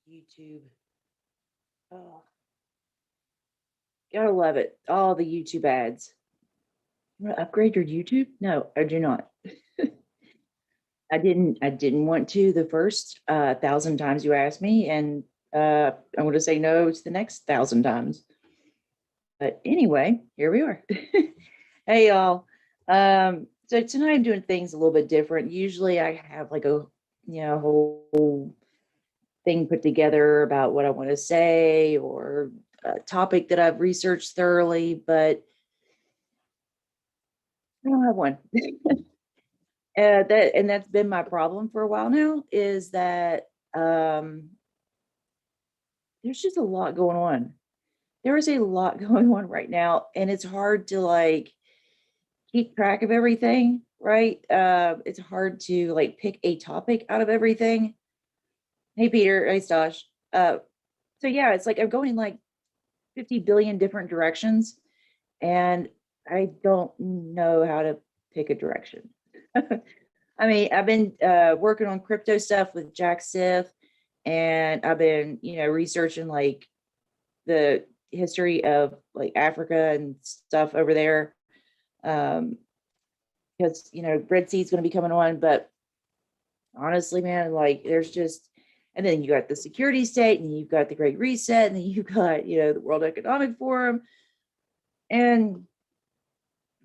YouTube. Oh, gotta love it. All the YouTube ads. You want to upgrade your YouTube? No, I do not. I didn't want to the first 1,000 times you asked me, and I want to say no to the next 1,000 times. But anyway, here we are. Hey y'all. So tonight I'm doing things a little bit different. Usually I have like a whole thing put together about what I want to say or a topic that I've researched thoroughly, but I don't have one. That's been my problem for a while now, is that there's just a lot going on. There is a lot going on right now, and it's hard to like keep track of everything, right? It's hard to like pick a topic out of everything. Hey Peter, hey Stosh. So yeah, it's like I'm going in like 50 billion different directions, and I don't know how to pick a direction. I mean, I've been working on crypto stuff with Jack Sith, and I've been, researching like the history of like Africa and stuff over there. Um, because Red Sea's going to be coming on, but honestly, man, like there's just, and then you got the security state, and you've got the Great Reset, and then you've got the World Economic Forum, and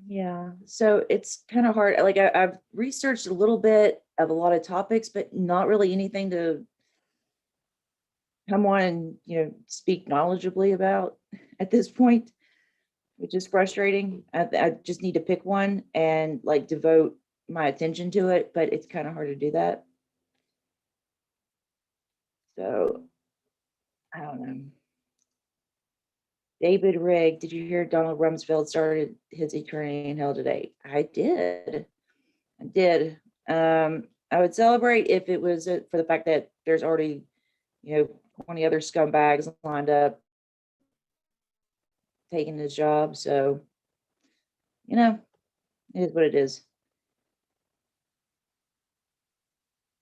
yeah, so it's kind of hard. Like I've researched a little bit of a lot of topics, but not really anything to come on and speak knowledgeably about at this point, which is frustrating. I just need to pick one and like devote my attention to it, but it's kind of hard to do that. So I don't know. David Rigg, did you hear Donald Rumsfeld started his eternity in hell today? I did. I did. I would celebrate if it was for the fact that there's already, 20 other scumbags lined up taking his job. So, it is what it is.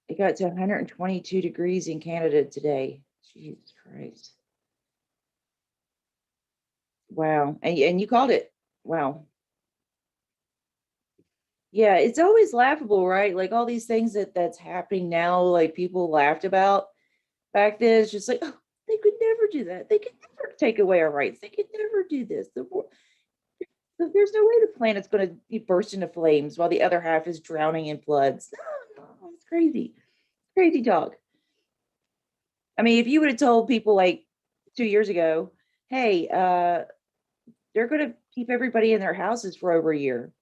It got to 122 degrees in Canada today. Jesus Christ. Wow. And you called it. Wow. Yeah, it's always laughable, right? Like all these things that's happening now, like people laughed about back then. It's just like, oh, they could never do that. They could never take away our rights. They could never do this. There's no way the planet's going to burst into flames while the other half is drowning in floods. No, no, it's crazy. Crazy talk. I mean, if you would have told people like 2 years ago, hey, they're going to keep everybody in their houses for over a year,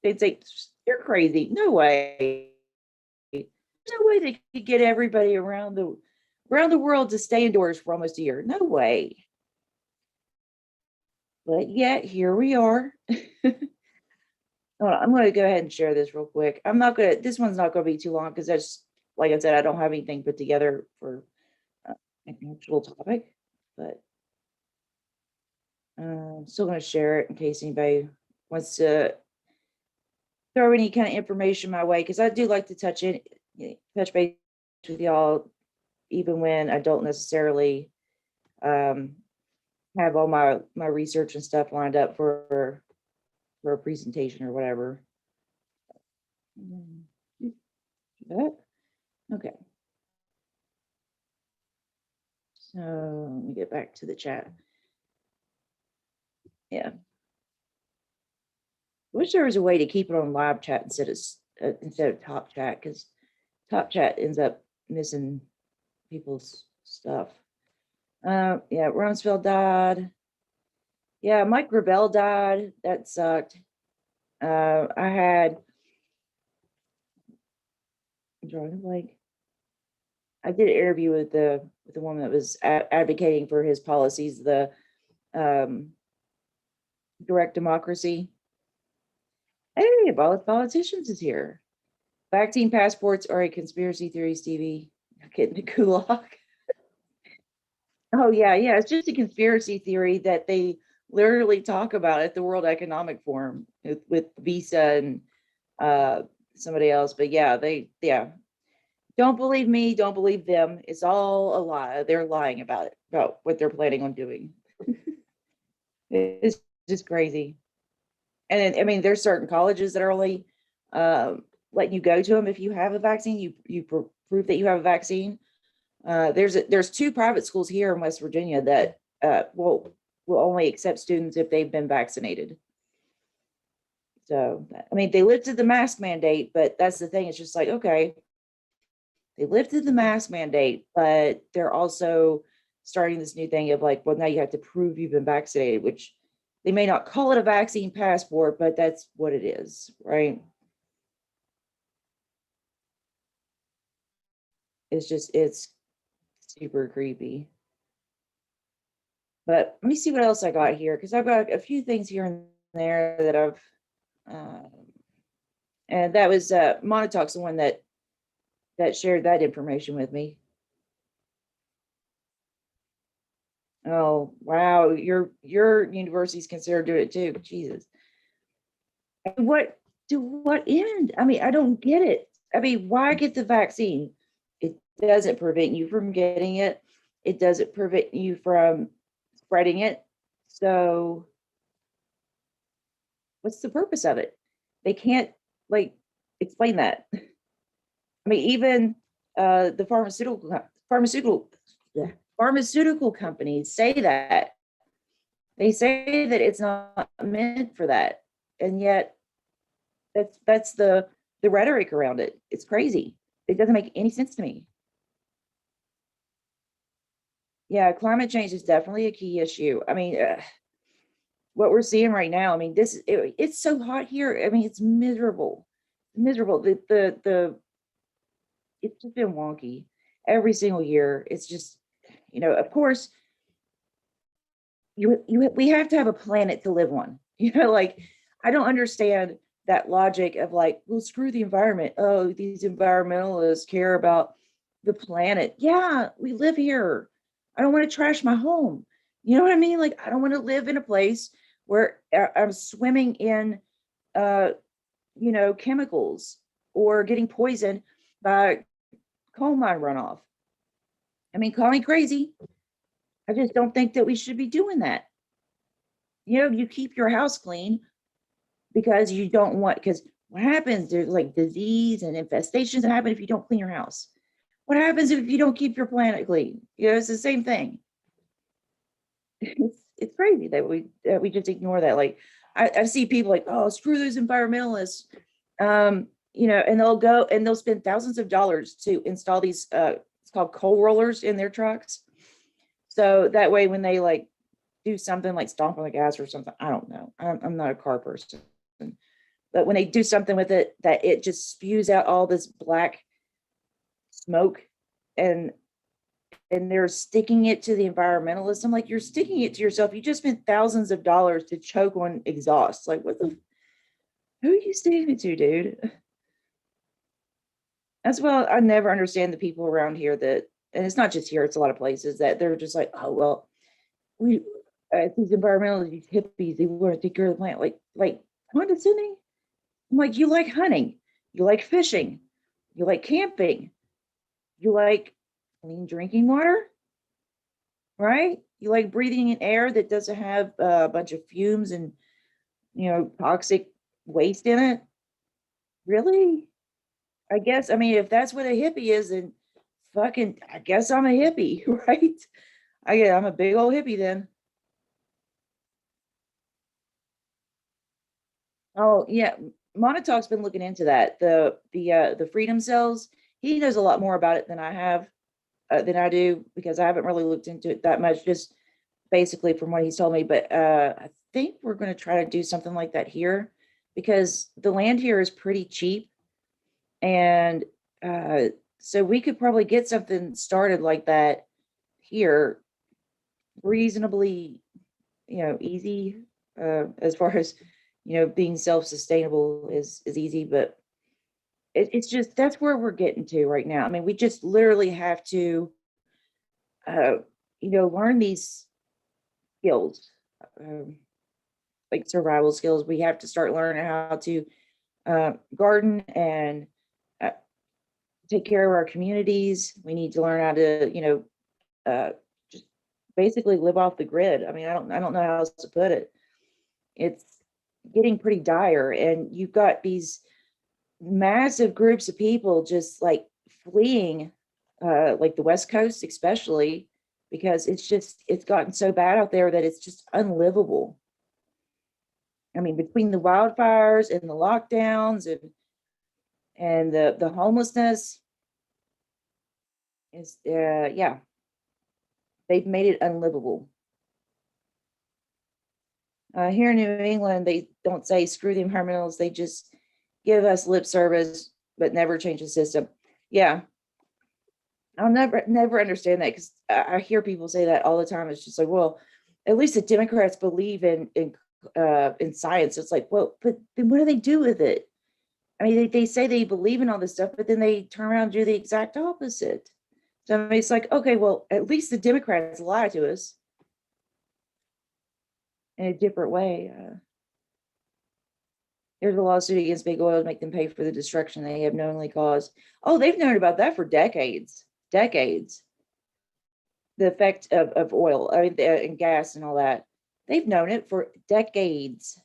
they'd say, you're crazy. No way. No way they could get everybody around the world to stay indoors for almost a year. No way. But yet here we are. I'm going to go ahead and share this real quick. This one's not going to be too long because that's, like I said, I don't have anything put together for an actual topic, but I'm still going to share it in case anybody wants to throw any kind of information my way, because I do like to touch base with y'all, even when I don't necessarily have all my research and stuff lined up for a presentation or whatever. Okay. So let me get back to the chat. Yeah. I wish there was a way to keep it on live chat instead of top chat, because top chat ends up missing people's stuff. Yeah, Rumsfeld died. Yeah, Mike Gravel died. That sucked. I had I'm drawing a blank. I did an interview with the woman that was advocating for his policies, the direct democracy. Hey, politicians is here. Vaccine passports are a conspiracy theory, Stevie. Getting the gulag. Oh yeah, yeah. It's just a conspiracy theory that they literally talk about at the World Economic Forum with Visa and somebody else. But yeah, Don't believe me, don't believe them. It's all a lie. They're lying about it, about what they're planning on doing. It's just crazy. And then, I mean, there's certain colleges that are only letting you go to them if you have a vaccine. You prove that you have a vaccine. There's two private schools here in West Virginia that will only accept students if they've been vaccinated. So, I mean, they lifted the mask mandate, but that's the thing. It's just like, okay, they lifted the mask mandate, but they're also starting this new thing of like, well, now you have to prove you've been vaccinated, which they may not call it a vaccine passport, but that's what it is, right? It's super creepy. But let me see what else I got here, because I've got a few things here and there that I've, um, and that was Montauk's the one that shared that information with me. Oh wow, your university's considered doing it too. Jesus, what to what end? I mean, I don't get it. I mean, why get the vaccine? It doesn't prevent you from getting it. It doesn't prevent you from spreading it. So what's the purpose of it? They can't like explain that. I mean, even the yeah, pharmaceutical companies say that. They say that it's not meant for that, and yet that's the rhetoric around it. It's crazy. It doesn't make any sense to me. Yeah, climate change is definitely a key issue. I mean, what we're seeing right now. I mean, it's so hot here. I mean, it's miserable, miserable. It's just been wonky every single year. It's just, of course, we have to have a planet to live on. Like I don't understand that logic of like, well, screw the environment. Oh, these environmentalists care about the planet. Yeah, we live here. I don't want to trash my home. You know what I mean? Like I don't want to live in a place where I'm swimming in uh, chemicals or getting poisoned by coal mine runoff. I mean, call me crazy. I just don't think that we should be doing that. You keep your house clean because you don't want, because what happens, there's like disease and infestations that happen if you don't clean your house. What happens if you don't keep your planet clean? It's the same thing. It's crazy that we just ignore that. Like I see people like, oh, screw those environmentalists. And they'll go and they'll spend thousands of dollars to install these it's called coal rollers in their trucks. So that way when they like do something like stomp on the gas or something, I don't know. I'm not a car person. But when they do something with it, that it just spews out all this black smoke, and they're sticking it to the environmentalists. I'm like, you're sticking it to yourself. You just spent thousands of dollars to choke on exhaust. Like, who are you sticking it to, dude? As well, I never understand the people around here that, and it's not just here, it's a lot of places that they're just like, oh well, we these environmentalists, these hippies, they want to take care of the planet. Like condescending. I'm like, you like hunting, you like fishing, you like camping, you like clean drinking water, right? You like breathing in air that doesn't have a bunch of fumes and toxic waste in it. Really? I guess, I mean, if that's what a hippie is, then fucking, I guess I'm a hippie, right? I'm a big old hippie then. Oh yeah, Montauk's been looking into that. The freedom cells. He knows a lot more about it than I do, because I haven't really looked into it that much. Just basically from what he's told me. But I think we're going to try to do something like that here, because the land here is pretty cheap, and uh, so we could probably get something started like that here reasonably, easy, as far as being self-sustainable is easy. But it's just, that's where we're getting to right now. I mean, we just literally have to uh learn these skills, um, like survival skills. We have to start learning how to garden and uh, take care of our communities. We need to learn how to, just basically live off the grid. I mean, I don't know how else to put it. It's getting pretty dire, and you've got these massive groups of people just like fleeing, like the West Coast, especially because it's gotten so bad out there that it's just unlivable. I mean, between the wildfires and the lockdowns and the homelessness is, yeah, they've made it unlivable. Here in New England, they don't say screw the environmentalists. They just give us lip service, but never change the system. Yeah, I'll never understand that because I hear people say that all the time. It's just like, well, at least the Democrats believe in science. It's like, well, but then what do they do with it? I mean, they say they believe in all this stuff, but then they turn around and do the exact opposite. So I mean, it's like, okay, well, at least the Democrats lie to us in a different way. There's a lawsuit against big oil to make them pay for the destruction they have knowingly caused. Oh, they've known about that for decades, decades. The effect of oil, I mean, and gas and all that. They've known it for decades,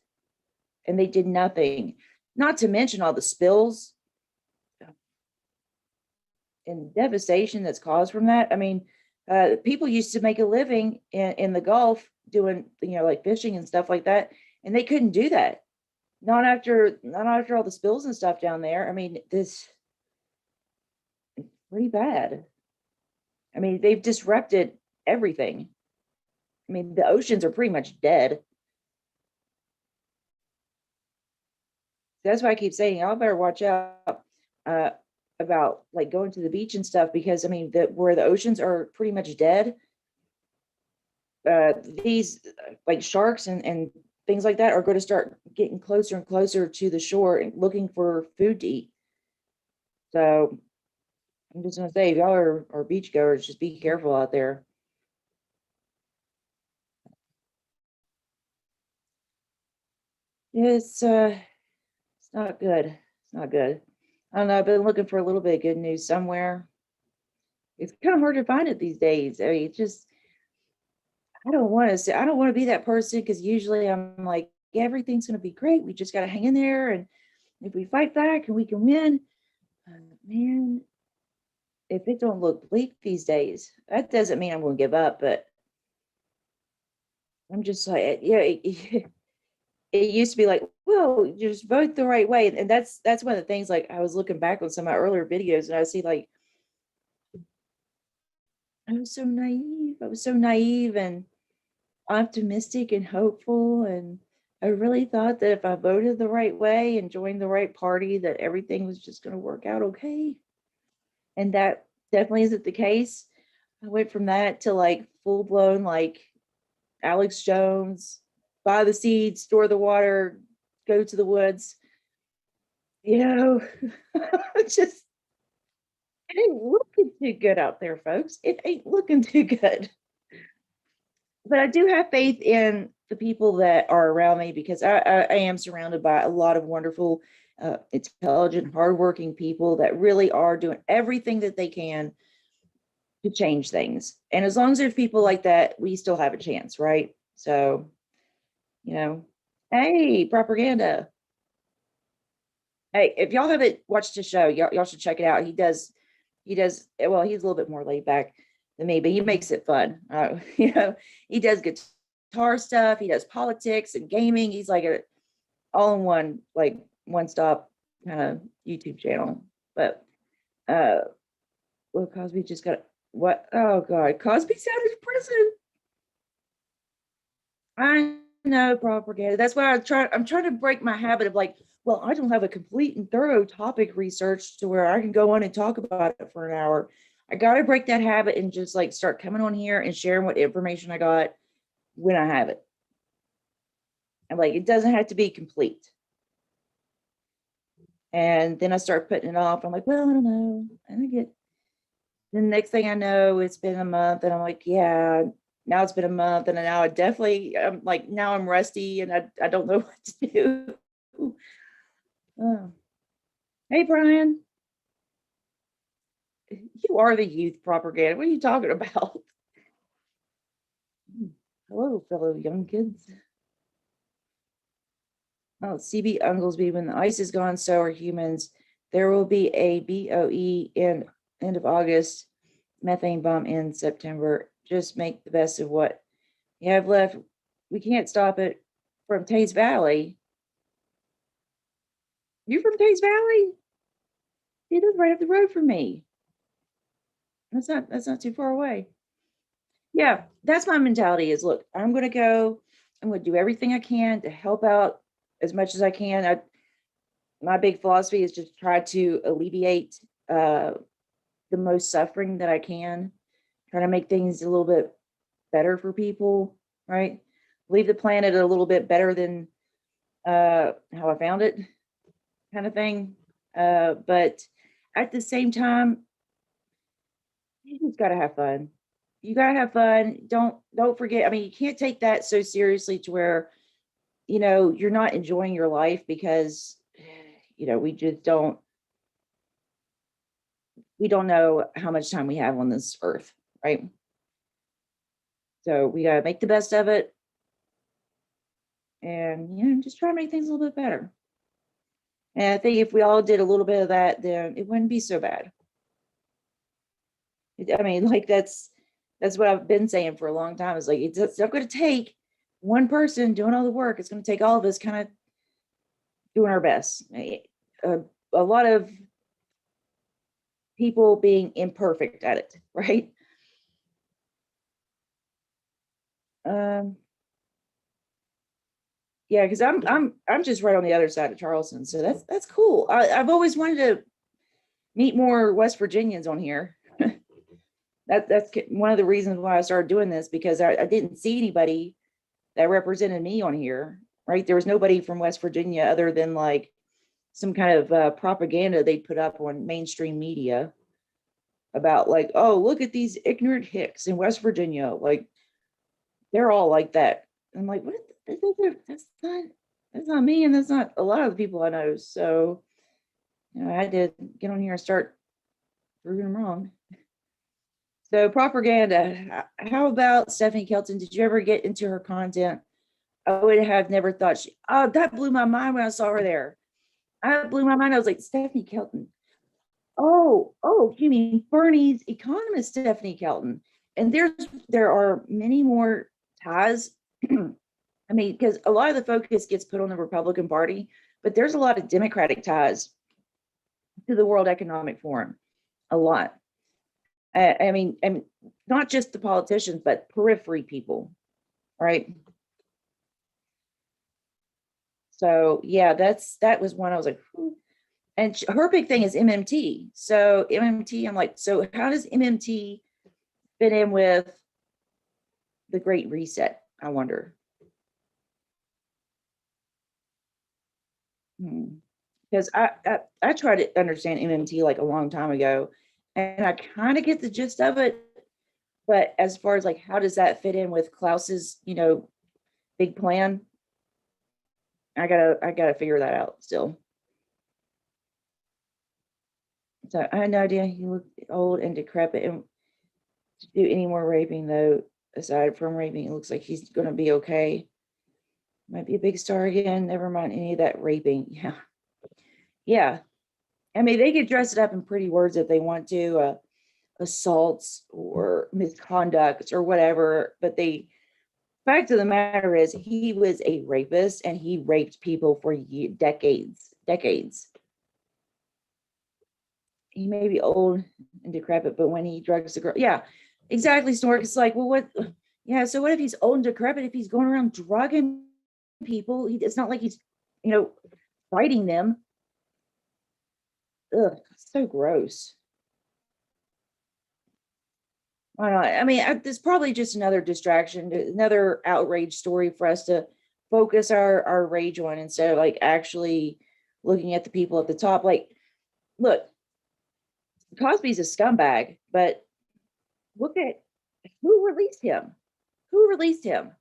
and they did nothing. Not to mention all the spills and devastation that's caused from that. I mean, people used to make a living in the Gulf doing, like fishing and stuff like that, and they couldn't do that. Not after all the spills and stuff down there. I mean, this is pretty bad. I mean, they've disrupted everything. I mean, the oceans are pretty much dead. That's why I keep saying y'all better watch out, uh, about like going to the beach and stuff, because I mean, where the oceans are pretty much dead, these like sharks and things like that are going to start getting closer and closer to the shore and looking for food to eat. So I'm just gonna say, if y'all are beach goers, just be careful out there. It's not good. It's not good. I don't know. I've been looking for a little bit of good news somewhere. It's kind of hard to find it these days. I mean, it's just I don't want to say I don't want to be that person because usually I'm like, yeah, everything's gonna be great. We just gotta hang in there, and if we fight back and we can win, man, if it don't look bleak these days, that doesn't mean I'm gonna give up, but I'm just like, yeah, it used to be like, well, you just vote the right way. And that's one of the things, like I was looking back on some of my earlier videos and I see like I was so naive and optimistic and hopeful. And I really thought that if I voted the right way and joined the right party, that everything was just going to work out okay. And that definitely isn't the case. I went from that to like full blown, like Alex Jones, buy the seeds, store the water, go to the woods. You know, just it ain't looking too good out there, folks. It ain't looking too good. But I do have faith in the people that are around me because I am surrounded by a lot of wonderful, intelligent, hardworking people that really are doing everything that they can to change things. And as long as there's people like that, we still have a chance, right? So, you know, hey, propaganda. Hey, if y'all haven't watched his show, y'all should check it out. Well, he's a little bit more laid back than me, but he makes it fun. He does guitar stuff, he does politics and gaming. He's like a all in one, like one stop kind of YouTube channel. But uh well, Cosby just got what? Oh God, Cosby's out of prison. I know propaganda. That's why I'm trying to break my habit of like, well, I don't have a complete and thorough topic research to where I can go on and talk about it for an hour. I got to break that habit and just like start coming on here and sharing what information I got when I have it. And like, it doesn't have to be complete. And then I start putting it off. I'm like, well, I don't know. And I get the next thing I know, it's been a month, and I'm like, yeah, now it's been a month, and now I'm like, now I'm rusty, and I don't know what to do. Oh. Hey, Brian. You are the youth propaganda. What are you talking about? Hello, fellow young kids. Oh, CB Unglesby, when the ice is gone, so are humans. There will be a BOE in end of August, methane bomb in September. Just make the best of what you have left. We can't stop it from Taze Valley. You from Taze Valley? He lives right up the road from me. That's not too far away. Yeah, that's my mentality is look, I'm gonna go, I'm gonna do everything I can to help out as much as I can. My big philosophy is just try to alleviate the most suffering that I can, try to make things a little bit better for people, right? Leave the planet a little bit better than how I found it, kind of thing. But at the same time, you just gotta have fun. You gotta have fun. Don't forget. I mean, you can't take that so seriously to where you're not enjoying your life because we don't know how much time we have on this earth, right? So we gotta make the best of it and just try to make things a little bit better. And I think if we all did a little bit of that, then it wouldn't be so bad. I mean, like that's what I've been saying for a long time. Is like it's not going to take one person doing all the work. It's going to take all of us kind of doing our best. A lot of people being imperfect at it, right? Um, yeah, because I'm just right on the other side of Charleston, so that's cool. I've always wanted to meet more West Virginians on here. That's one of the reasons why I started doing this because I didn't see anybody that represented me on here, right? There was nobody from West Virginia other than like some kind of propaganda they put up on mainstream media about like, oh, look at these ignorant hicks in West Virginia. Like they're all like that. I'm like, what? That's not me, and that's not a lot of the people I know. So I had to get on here and start proving them wrong. So propaganda. How about Stephanie Kelton? Did you ever get into her content? I would have never thought she. Oh, that blew my mind when I saw her there. I blew my mind. I was like, Stephanie Kelton. Oh, you mean Bernie's economist, Stephanie Kelton? And there are many more ties. I mean, because a lot of the focus gets put on the Republican Party, but there's a lot of Democratic ties to the World Economic Forum. A lot. I mean, not just the politicians, but periphery people, right? So yeah, that was one I was like, "Whew." And her big thing is MMT. So MMT, I'm like, so how does MMT fit in with the Great Reset? I wonder. Because I tried to understand MMT like a long time ago, and I kind of get the gist of it. But as far as like how does that fit in with Klaus's, big plan? I gotta figure that out still. So I had no idea he looked old and decrepit. And to do any more raping though, aside from raping, it looks like he's gonna be okay. Might be a big star again. Never mind any of that raping. Yeah. Yeah. I mean, they could dress it up in pretty words if they want to, assaults or misconduct or whatever. But the fact of the matter is, he was a rapist and he raped people for decades, decades. He may be old and decrepit, but when he drugs the girl, yeah, exactly. Snork. It's like, well, what? Yeah. So what if he's old and decrepit? If he's going around drugging people, it's not like he's, you know, fighting them. Ugh, so gross. I don't know. I mean, there's probably just another distraction, another outrage story for us to focus our rage on instead of like actually looking at the people at the top. Like, look, Cosby's a scumbag, but look at who released him. Who released him?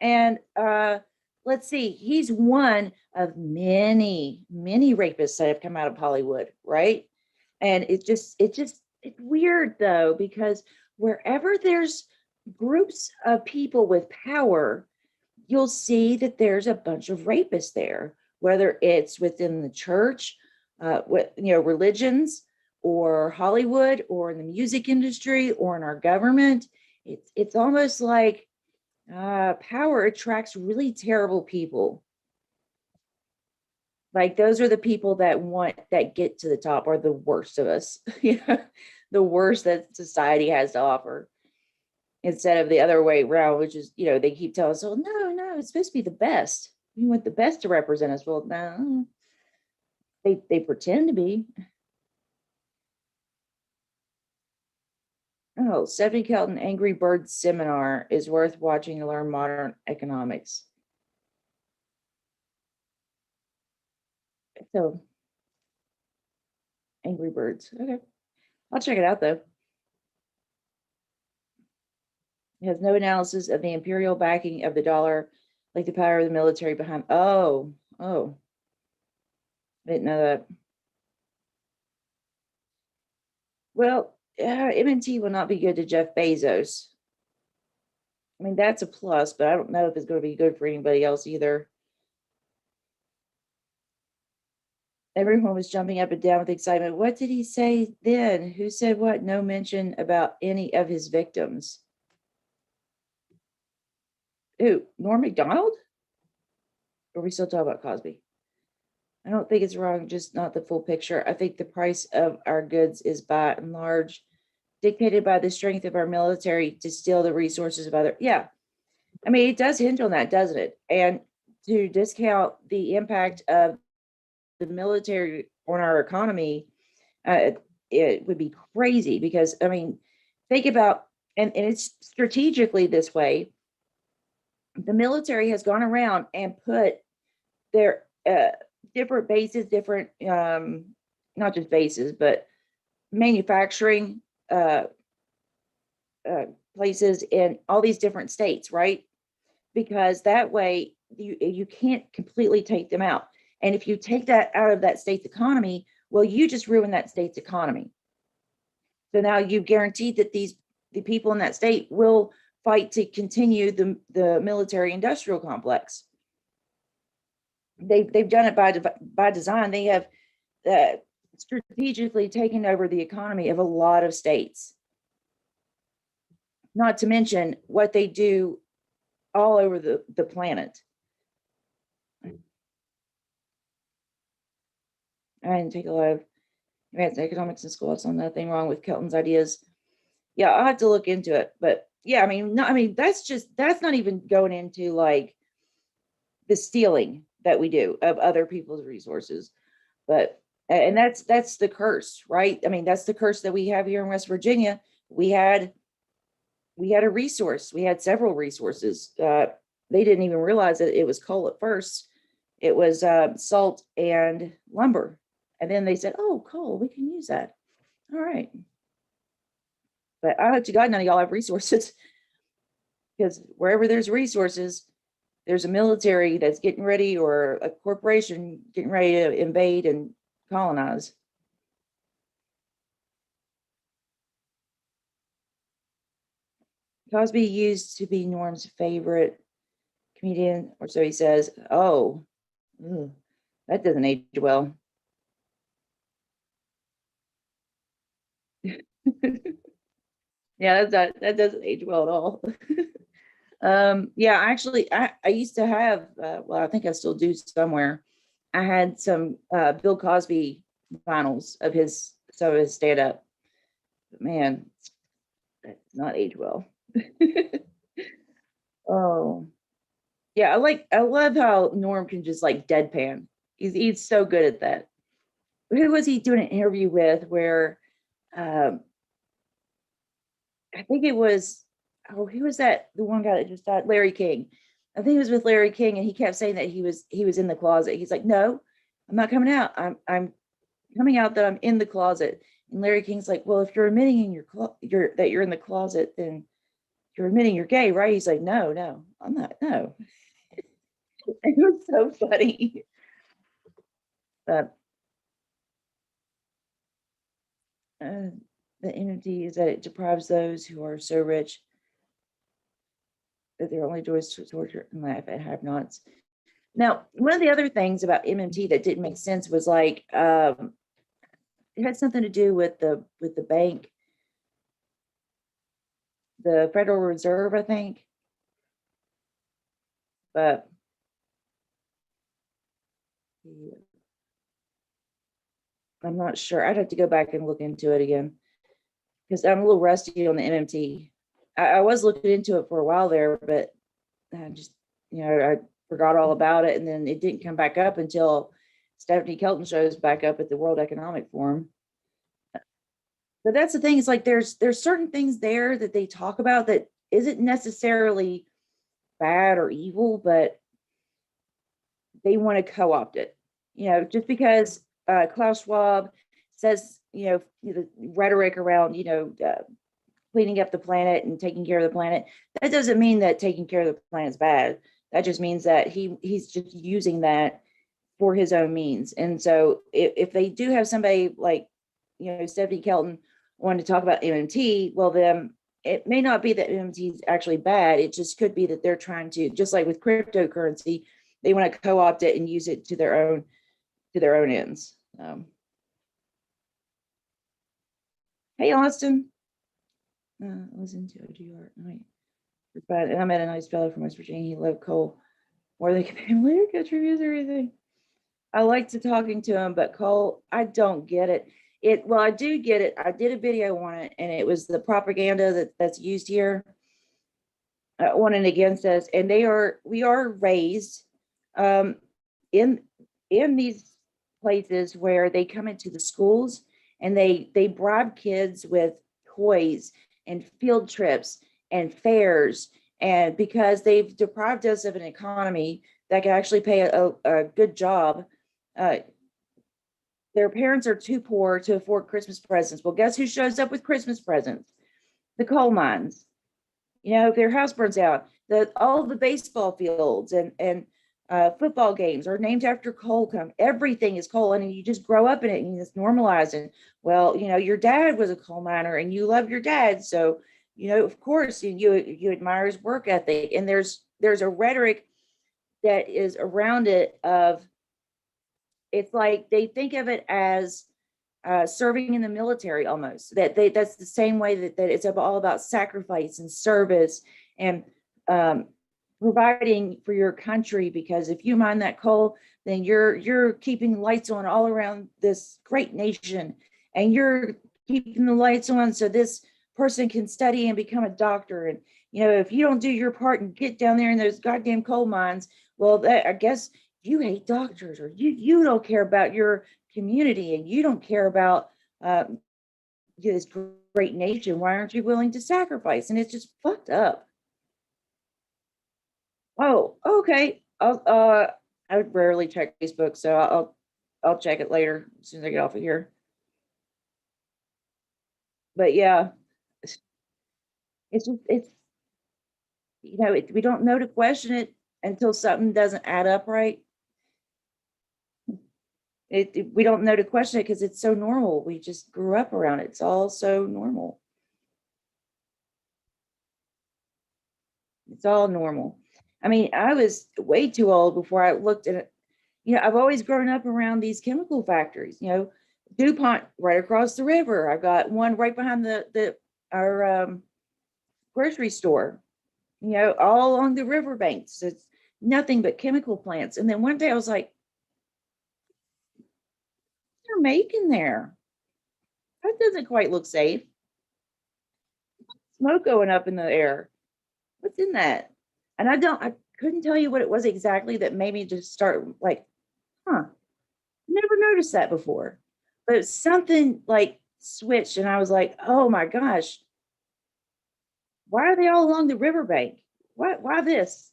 And let's see, he's one of many, many rapists that have come out of Hollywood, right? And it just It's weird though, because wherever there's groups of people with power, you'll see that there's a bunch of rapists there, whether it's within the church, with religions, or Hollywood, or in the music industry, or in our government. It's almost like power attracts really terrible people. Like those are the people that get to the top are the worst of us, the worst that society has to offer. Instead of the other way around, which is, they keep telling us, oh, no, it's supposed to be the best. We want the best to represent us. Well, no, they pretend to be. Oh, Stephanie Kelton, Angry Birds seminar is worth watching to learn modern economics. So, Angry Birds. Okay. I'll check it out though. It has no analysis of the imperial backing of the dollar, like the power of the military behind. Oh, I didn't know that. Well, MNT will not be good to Jeff Bezos. I mean, that's a plus, but I don't know if it's going to be good for anybody else either. Everyone was jumping up and down with excitement. What did he say then? Who said what? No mention about any of his victims. Who? Norm Macdonald? Or are we still talking about Cosby? I don't think it's wrong, just not the full picture. I think the price of our goods is by and large dictated by the strength of our military to steal the resources of other. Yeah. I mean, it does hinge on that, doesn't it? And to discount the impact of the military on our economy, it would be crazy because, I mean, think about, and it's strategically this way. The military has gone around and put their different bases, different, not just bases, but manufacturing uh, uh, places in all these different states, right? Because that way you can't completely take them out. And if you take that out of that state's economy, well, you just ruin that state's economy. So now you've guaranteed that the people in that state will fight to continue the military industrial complex. They've done it by design. They have uh, strategically taken over the economy of a lot of states. Not to mention what they do all over the planet. I didn't take a lot of advanced economics in school, so nothing wrong with Kelton's ideas. Yeah, I'll have to look into it. But yeah, I mean, no, I mean, that's not even going into like the stealing that we do of other people's resources. But and that's the curse, right? I mean, that's the curse that we have here in West Virginia. We had a resource. We had several resources. They didn't even realize that it was coal at first. It was salt and lumber. And then they said, oh, coal, we can use that. All right. But I hope to God none of y'all have resources because wherever there's resources, there's a military that's getting ready or a corporation getting ready to invade and colonize. Cosby used to be Norm's favorite comedian, or so he says. Oh, that doesn't age well. Yeah, that doesn't age well at all. Yeah, actually, I used to have, well, I think I still do somewhere. I had some Bill Cosby vinyls of his stand up. But man, that does not age well. Oh, yeah, I love how Norm can just like deadpan. He's so good at that. Who was he doing an interview with where um I think it was, oh, who was that? The one guy that just died, Larry King. I think it was with Larry King, and he kept saying that he was in the closet. He's like, no, I'm not coming out. I'm coming out that I'm in the closet. And Larry King's like, well, if you're admitting in that you're in the closet, then you're admitting you're gay, right? He's like, no, I'm not. No, it was so funny. But uh, the MMT is that it deprives those who are so rich that their only joy is to torture and laugh at have-nots. Now, one of the other things about MMT that didn't make sense was like it had something to do with the bank, the Federal Reserve, I think. But I'm not sure. I'd have to go back and look into it again because I'm a little rusty on the MMT. I was looking into it for a while there, but I just, I forgot all about it. And then it didn't come back up until Stephanie Kelton shows back up at the World Economic Forum. But that's the thing, is like there's certain things there that they talk about that isn't necessarily bad or evil, but they want to co-opt it. Just because Klaus Schwab says, the rhetoric around, cleaning up the planet and taking care of the planet, that doesn't mean that taking care of the planet is bad. That just means that he's just using that for his own means. And so if they do have somebody like, Stephanie Kelton wanting to talk about MMT, well, then it may not be that MMT is actually bad. It just could be that they're trying to, just like with cryptocurrency, they want to co-opt it and use it to their own ends. Hey, Austin. I was into OGR. And I met a nice fellow from West Virginia. He loved coal more than family country music or anything. I liked talking to him, but coal, I don't get it. Well, I do get it. I did a video on it, and it was the propaganda that's used here on and against us. And we are raised in these places where they come into the schools and they bribe kids with toys and field trips and fairs, and because they've deprived us of an economy that can actually pay a good job. Their parents are too poor to afford Christmas presents. Well, guess who shows up with Christmas presents? The coal mines. If their house burns out, all the baseball fields and football games are named after coal. Everything is coal, and you just grow up in it and it's normalized. And well, your dad was a coal miner and you love your dad, so of course you admire his work ethic. And there's a rhetoric that is around it of, it's like they think of it as serving in the military almost. That's the same way that it's all about sacrifice and service and providing for your country, because if you mine that coal, then you're keeping lights on all around this great nation, and you're keeping the lights on so this person can study and become a doctor. And if you don't do your part and get down there in those goddamn coal mines, well, I guess you hate doctors, or you don't care about your community, and you don't care about this great nation. Why aren't you willing to sacrifice? And it's just fucked up. Oh, okay. I would rarely check Facebook, so I'll check it later as soon as I get off of here. But yeah, it's we don't know to question it until something doesn't add up right. We don't know to question it because it's so normal. We just grew up around it. It's all so normal. It's all normal. I mean, I was way too old before I looked at it. I've always grown up around these chemical factories. DuPont right across the river. I've got one right behind our grocery store. All along the riverbanks. It's nothing but chemical plants. And then one day I was like, they're making there? That doesn't quite look safe. Smoke going up in the air. What's in that? And I couldn't tell you what it was exactly that made me just start like, never noticed that before. But something like switched, and I was like, oh my gosh, why are they all along the riverbank? Why this?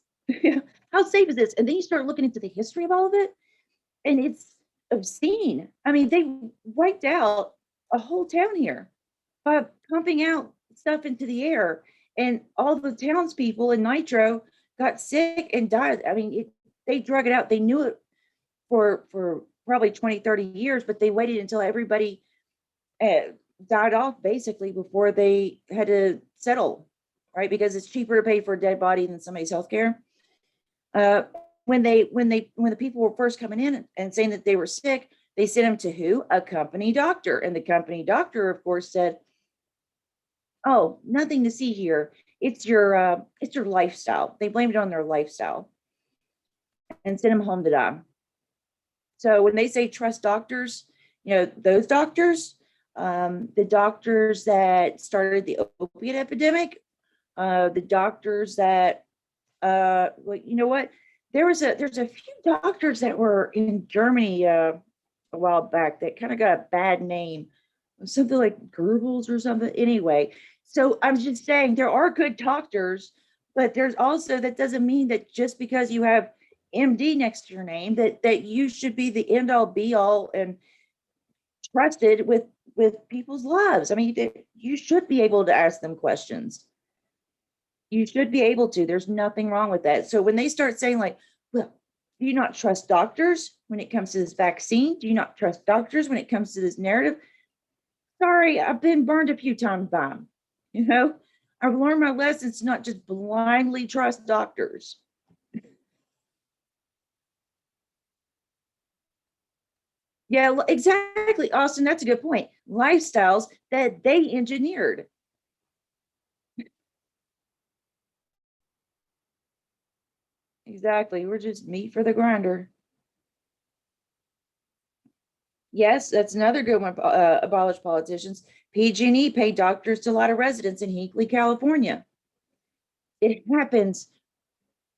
How safe is this? And then you start looking into the history of all of it, and it's obscene. I mean, they wiped out a whole town here by pumping out stuff into the air, and all the townspeople in Nitro got sick and died. I mean, they drug it out. They knew it for probably 20, 30 years, but they waited until everybody died off basically before they had to settle, right? Because it's cheaper to pay for a dead body than somebody's health care. Uh, when the people were first coming in and saying that they were sick, they sent them to who? A company doctor. And the company doctor, of course, said, "Oh, nothing to see here. It's your lifestyle." They blamed it on their lifestyle and sent them home to die. So when they say trust doctors, those doctors, the doctors that started the opiate epidemic, the doctors that, well, you know what? There's a few doctors that were in Germany a while back that kind of got a bad name, something like Goebbels or something. Anyway, so I'm just saying there are good doctors, but there's also, that doesn't mean that just because you have MD next to your name that you should be the end all be all and trusted with people's lives. I mean, you should be able to ask them questions. You should be able to. There's nothing wrong with that. So when they start saying like, well, do you not trust doctors when it comes to this vaccine? Do you not trust doctors when it comes to this narrative? Sorry, I've been burned a few times by them. You know, I've learned my lessons to not just blindly trust doctors. Yeah, exactly, Austin. That's a good point. Lifestyles that they engineered. Exactly. We're just meat for the grinder. Yes, that's another good one. Abolish politicians. PG&E paid doctors to a lot of residents in Hinkley, California. It happens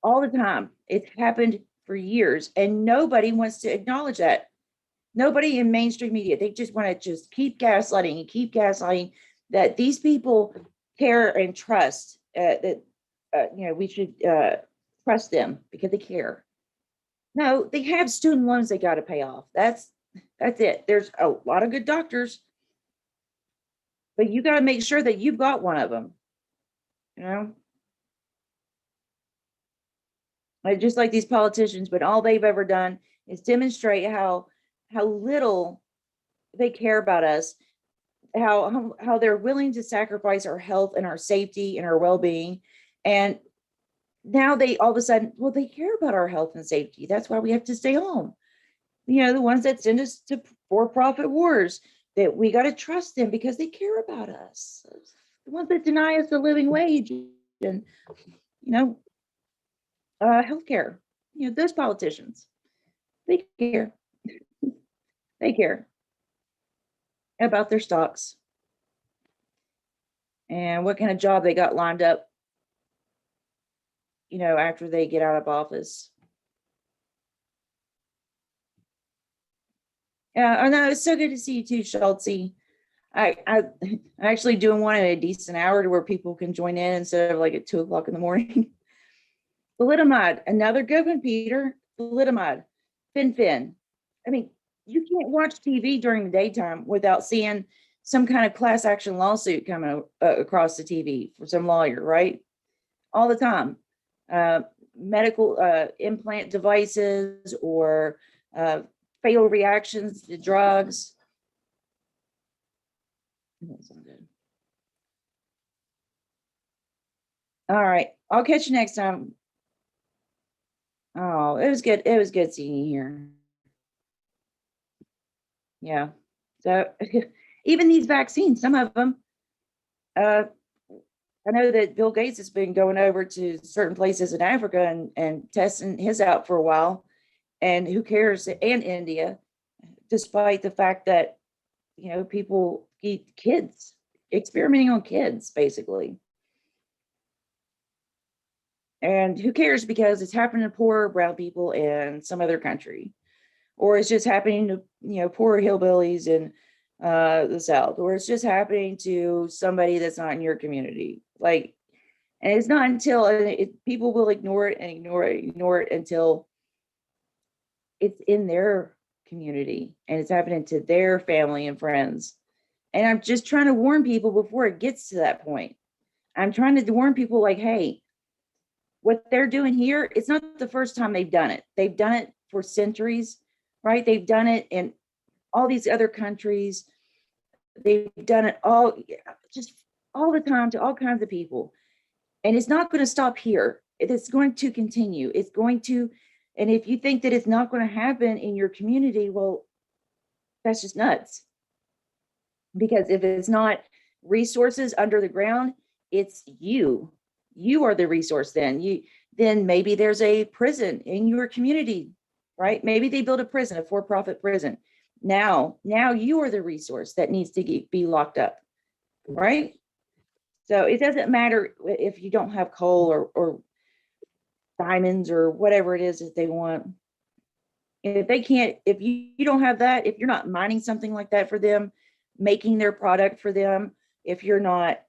all the time. It's happened for years, and nobody wants to acknowledge that. Nobody in mainstream media. They just want to just keep gaslighting and keep gaslighting that these people care and trust that we should trust them because they care. No, they have student loans they got to pay off. That's it. There's a lot of good doctors, but you got to make sure that you've got one of them. You know, like just like these politicians, but all they've ever done is demonstrate how little they care about us, how they're willing to sacrifice our health and our safety and our well-being, and now they all of a sudden, well, they care about our health and safety. That's why we have to stay home. The ones that send us to for-profit wars, that we got to trust them because they care about us. The ones that deny us the living wage and you know healthcare. Those politicians, they care. They care about their stocks and what kind of job they got lined up. After they get out of office. Yeah, I know. It's so good to see you too, Schultze. I'm actually doing one at a decent hour to where people can join in instead of like at 2 o'clock in the morning. Thalidomide, another good one, Peter. Thalidomide, Fin. I mean, you can't watch TV during the daytime without seeing some kind of class action lawsuit coming across the TV for some lawyer, right? All the time. Medical implant devices or fatal reactions to drugs. That's not good. All right. I'll catch you next time. Oh, it was good. It was good seeing you here. Yeah. So even these vaccines, some of them, uh, I know that Bill Gates has been going over to certain places in Africa and testing his out for a while. And who cares? And India, despite the fact that, people eat kids, experimenting on kids, basically. And who cares because it's happening to poor brown people in some other country, or it's just happening to poor hillbillies in the South, or it's just happening to somebody that's not in your community. Like, and it's not until people will ignore it and ignore it until it's in their community and it's happening to their family and friends. And I'm just trying to warn people before it gets to that point. I'm trying to warn people like, hey, what they're doing here, it's not the first time they've done it. They've done it for centuries, right? They've done it in all these other countries. They've done it all, just all the time to all kinds of people. And it's not going to stop here. It's going to continue. It's going to, and if you think that it's not going to happen in your community, well, that's just nuts. Because if it's not resources under the ground, it's you. You are the resource then. Then maybe there's a prison in your community, right? Maybe they build a prison, a for-profit prison. Now you are the resource that needs to be locked up, right? So it doesn't matter if you don't have coal or diamonds or whatever it is that they want. If they can't, if you don't have that, if you're not mining something like that for them, making their product for them, if you're not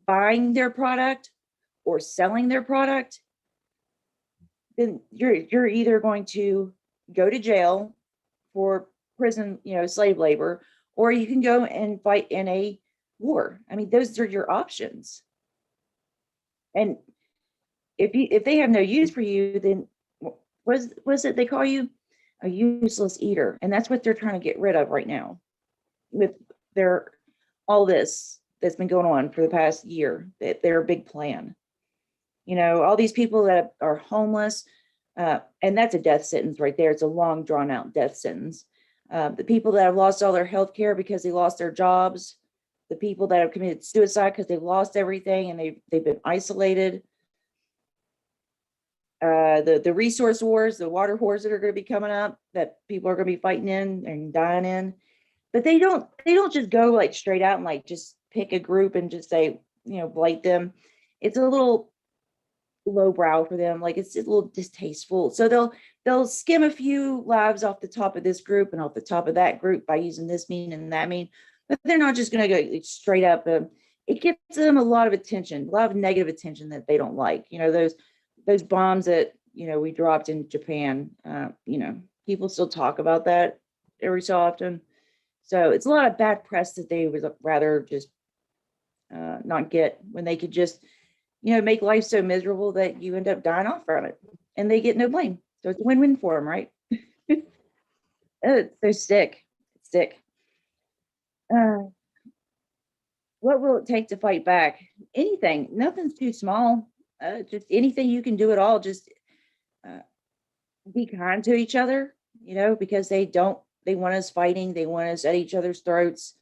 buying their product or selling their product, then you're either going to go to jail for prison, slave labor, or you can go and fight in a war. I mean, those are your options. And if they have no use for you, then was it they call you a useless eater, and that's what they're trying to get rid of right now with their all this that's been going on for the past year. Their big plan, all these people that are homeless, and that's a death sentence right there. It's a long drawn out death sentence. The people that have lost all their health care because they lost their jobs, the people that have committed suicide because they've lost everything and they've been isolated. The resource wars, the water wars that are going to be coming up, that people are going to be fighting in and dying in. But they don't just go like straight out and like just pick a group and just say, blight them. It's a little lowbrow for them. Like it's a little distasteful. So they'll skim a few lives off the top of this group and off the top of that group by using this mean and that mean. But they're not just going to go straight up. It gives them a lot of attention, a lot of negative attention that they don't like. Those bombs that we dropped in Japan. People still talk about that every so often. So it's a lot of bad press that they would rather just not get, when they could just, make life so miserable that you end up dying off from it and they get no blame. So it's a win-win for them, right? They're sick. What will it take to fight back? Anything. Nothing's too small. Just anything you can do at all. Just be kind to each other, because they want us fighting. They want us at each other's throats,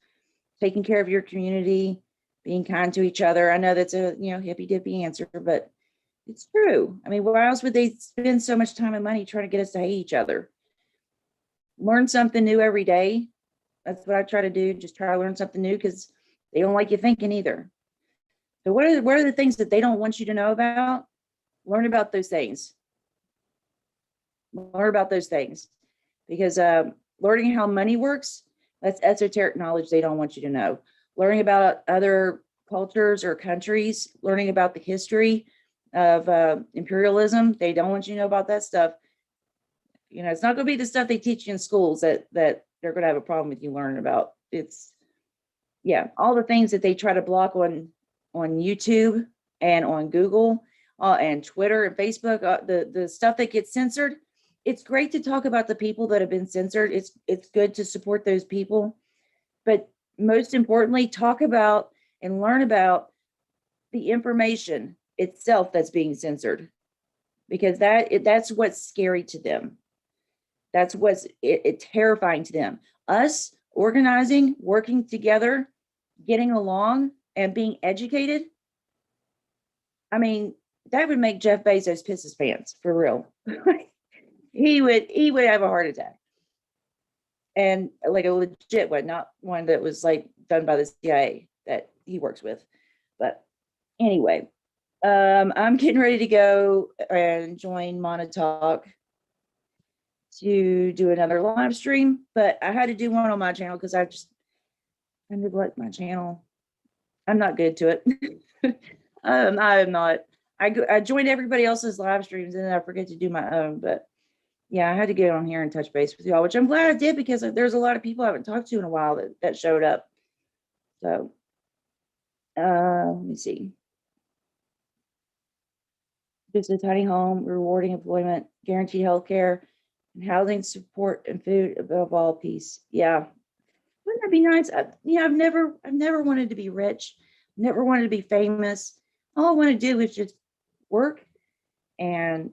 taking care of your community, being kind to each other. I know that's a, hippy dippy answer, but it's true. I mean, why else would they spend so much time and money trying to get us to hate each other? Learn something new every day. That's what I try to do. Just try to learn something new, because they don't like you thinking either. So what are the things that they don't want you to know about? Learn about those things. Learn about those things, because learning how money works, that's esoteric knowledge they don't want you to know. Learning about other cultures or countries, learning about the history of imperialism, they don't want you to know about that stuff. It's not going to be the stuff they teach you in schools that they're going to have a problem with you learning about. It's, all the things that they try to block on YouTube and on Google and Twitter and Facebook, the stuff that gets censored. It's great to talk about the people that have been censored. It's good to support those people, but most importantly, talk about and learn about the information itself that's being censored, because that's what's scary to them. That's what's terrifying to them. Us organizing, working together, getting along, and being educated. I mean, that would make Jeff Bezos piss his pants, for real. He would have a heart attack, and like a legit one, not one that was like done by the CIA that he works with. But anyway, I'm getting ready to go and join Monotalk to do another live stream, but I had to do one on my channel because I neglect my channel. I'm not good to it. I am not. I joined everybody else's live streams and then I forget to do my own. But yeah, I had to get on here and touch base with y'all, which I'm glad I did, because there's a lot of people I haven't talked to in a while that showed up. So let me see. Just a tiny home, rewarding employment, guaranteed health care, and housing support and food above all, peace. Yeah. Wouldn't that be nice? I've never wanted to be rich, never wanted to be famous. All I want to do is just work and,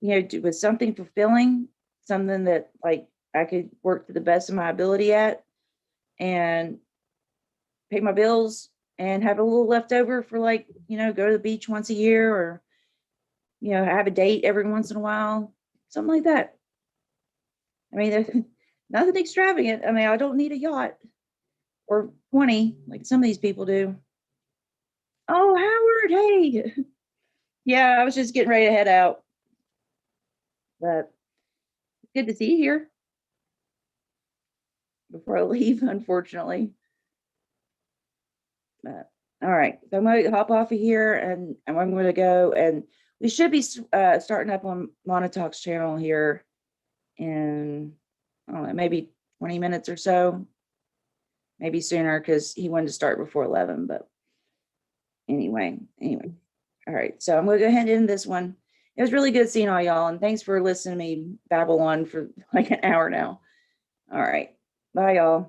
do with something fulfilling, something that like I could work to the best of my ability at and pay my bills and have a little left over for like, go to the beach once a year or, have a date every once in a while, something like that. I mean, there's nothing extravagant. I mean, I don't need a yacht or 20 like some of these people do. Oh, Howard, hey. Yeah, I was just getting ready to head out, but good to see you here before I leave, unfortunately. But all right, so I'm going to hop off of here and I'm going to go and we should be starting up on Monotalk's channel here in, I don't know, maybe 20 minutes or so, maybe sooner because he wanted to start before 11. But anyway. All right, so I'm going to go ahead and end this one. It was really good seeing all y'all, and thanks for listening to me babble on for like an hour now. All right, bye, y'all.